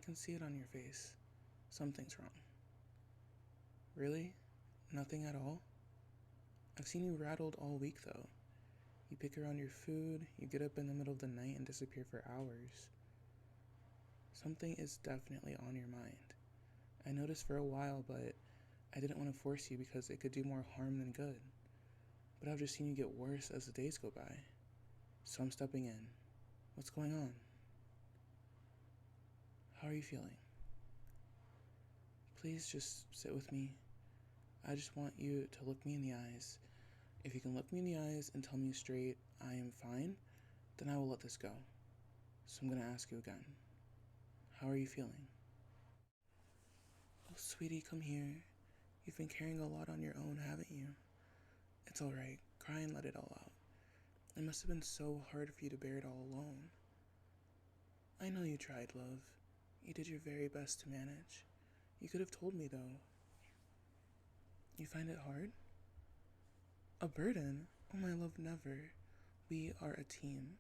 can see it on your face. Something's wrong. Really? Nothing at all? I've seen you rattled all week, though. You pick around your food, you get up in the middle of the night and disappear for hours. Something is definitely on your mind. I noticed for a while, but I didn't want to force you because it could do more harm than good. But I've just seen you get worse as the days go by. So I'm stepping in. What's going on? How are you feeling? Please just sit with me. I just want you to look me in the eyes. If you can look me in the eyes and tell me straight I am fine, then I will let this go. So I'm going to ask you again. How are you feeling? Oh, sweetie, come here. You've been carrying a lot on your own, haven't you? It's alright. Cry and let it all out. It must have been so hard for you to bear it all alone. I know you tried, love. You did your very best to manage. You could have told me, though. You find it hard? A burden? Oh, my love, never. We are a team.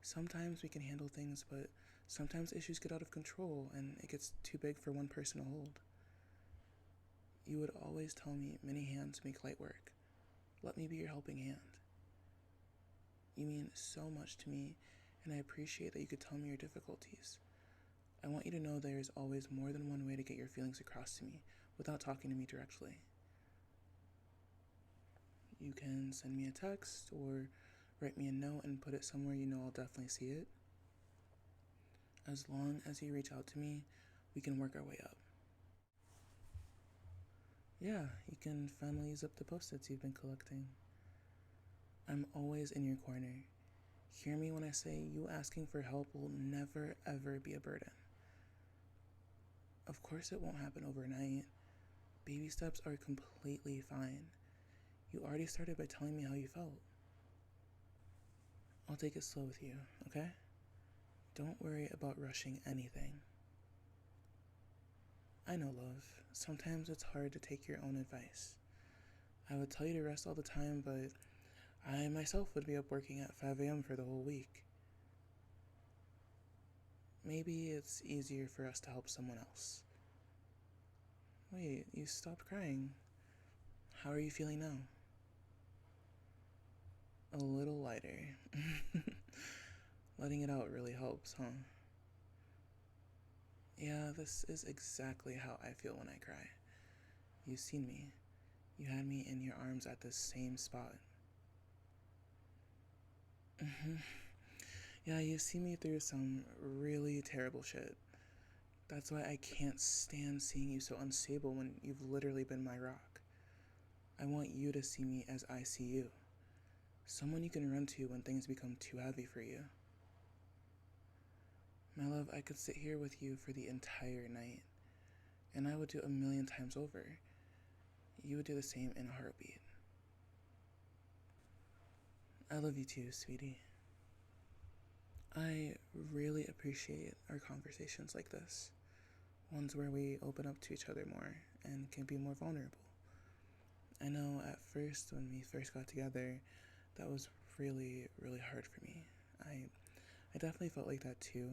Sometimes we can handle things, but sometimes issues get out of control and it gets too big for one person to hold. You would always tell me many hands make light work. Let me be your helping hand. You mean so much to me, and I appreciate that you could tell me your difficulties. I want you to know there is always more than one way to get your feelings across to me without talking to me directly. You can send me a text or write me a note and put it somewhere you know I'll definitely see it. As long as you reach out to me, we can work our way up. Yeah, you can finally use up the post-its you've been collecting. I'm always in your corner. Hear me when I say you asking for help will never ever be a burden. Of course it won't happen overnight. Baby steps are completely fine. You already started by telling me how you felt. I'll take it slow with you, okay? Don't worry about rushing anything. I know, love. Sometimes it's hard to take your own advice. I would tell you to rest all the time, but I myself would be up working at 5 a.m. for the whole week. Maybe it's easier for us to help someone else. Wait, you stopped crying. How are you feeling now? A little lighter. Letting it out really helps, huh? Yeah, this is exactly how I feel when I cry. You've seen me. You had me in your arms at the same spot. Yeah, you've seen me through some really terrible shit. That's why I can't stand seeing you so unstable when you've literally been my rock. I want you to see me as I see you. Someone you can run to when things become too heavy for you. My love, I could sit here with you for the entire night, and I would do 1,000,000 times over. You would do the same in a heartbeat. I love you too, sweetie. I really appreciate our conversations like this. Ones where we open up to each other more and can be more vulnerable. I know at first, when we first got together, that was really, really hard for me. I definitely felt like that too,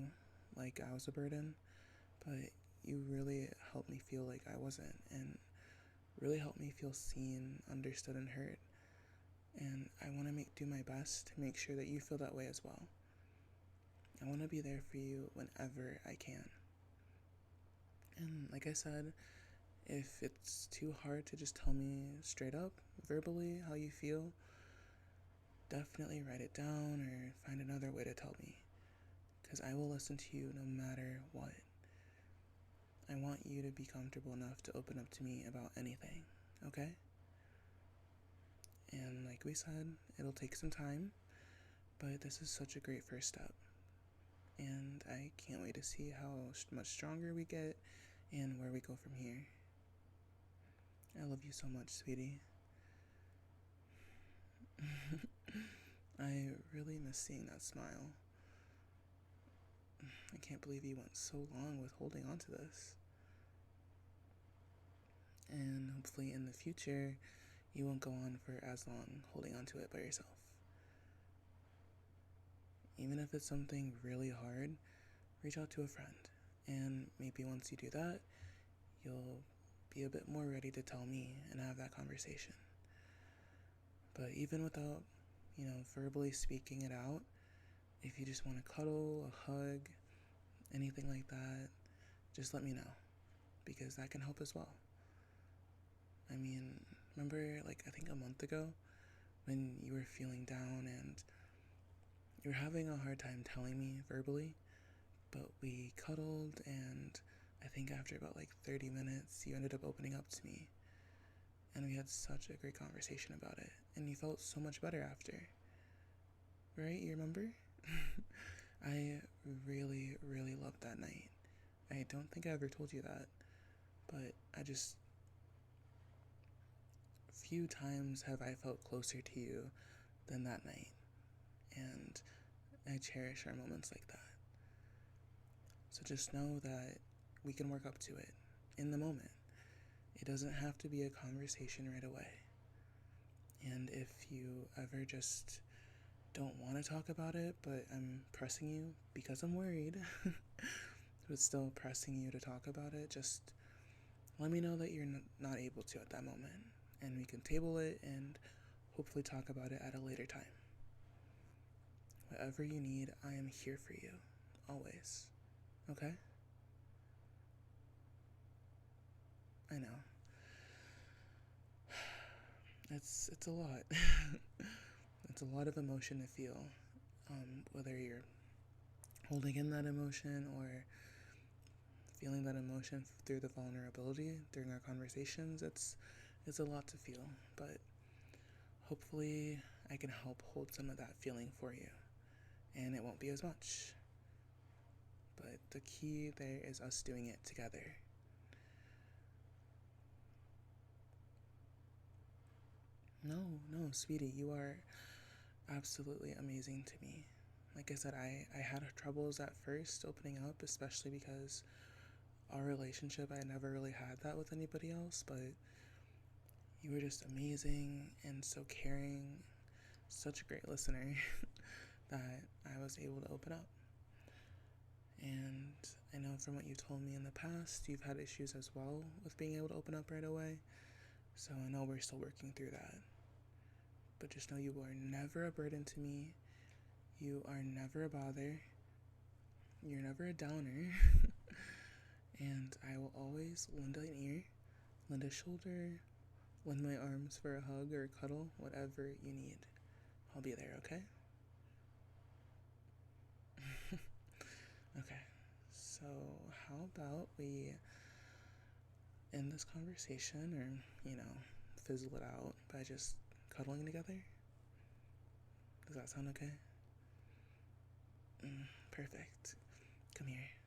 like I was a burden, but you really helped me feel like I wasn't, and really helped me feel seen, understood, and heard. And I want to do my best to make sure that you feel that way as well. I want to be there for you whenever I can. And like I said, if it's too hard to just tell me straight up, verbally, how you feel, definitely write it down or find another way to tell me. Because I will listen to you no matter what. I want you to be comfortable enough to open up to me about anything, okay? And like we said, it'll take some time, but this is such a great first step. And I can't wait to see how much stronger we get and where we go from here. I love you so much, sweetie. I really miss seeing that smile. I can't believe you went so long with holding on to this. And hopefully in the future, you won't go on for as long holding on to it by yourself. Even if it's something really hard, reach out to a friend. And maybe once you do that, you'll be a bit more ready to tell me and have that conversation. But even without, verbally speaking it out, if you just want to cuddle, a hug, anything like that, just let me know, because that can help as well. I mean, remember, I think a month ago when you were feeling down and you were having a hard time telling me verbally, but we cuddled, and I think after about 30 minutes, you ended up opening up to me, and we had such a great conversation about it, and you felt so much better after, right? You remember? I really, really loved that night. I don't think I ever told you that, but few times have I felt closer to you than that night, and I cherish our moments like that. So just know that we can work up to it in the moment. It doesn't have to be a conversation right away. And if you ever just don't want to talk about it, but I'm pressing you because I'm worried, but still pressing you to talk about it, just let me know that you're not able to at that moment. And we can table it and hopefully talk about it at a later time. Whatever you need, I am here for you, always. Okay? I know. It's a lot. It's a lot of emotion to feel. Whether you're holding in that emotion or feeling that emotion through the vulnerability during our conversations, it's a lot to feel. But hopefully I can help hold some of that feeling for you, and it won't be as much. But the key there is us doing it together. No, sweetie, you are absolutely amazing to me. Like I said, I had troubles at first opening up, especially because our relationship, I never really had that with anybody else, but you were just amazing and so caring, such a great listener that I was able to open up. And I know from what you told me in the past, you've had issues as well with being able to open up right away. So I know we're still working through that. But just know you are never a burden to me. You are never a bother. You're never a downer. And I will always lend an ear, lend a shoulder, lend my arms for a hug or a cuddle, whatever you need. I'll be there, okay? Okay, so how about we end this conversation or, fizzle it out by just cuddling together? Does that sound okay? Perfect. Come here.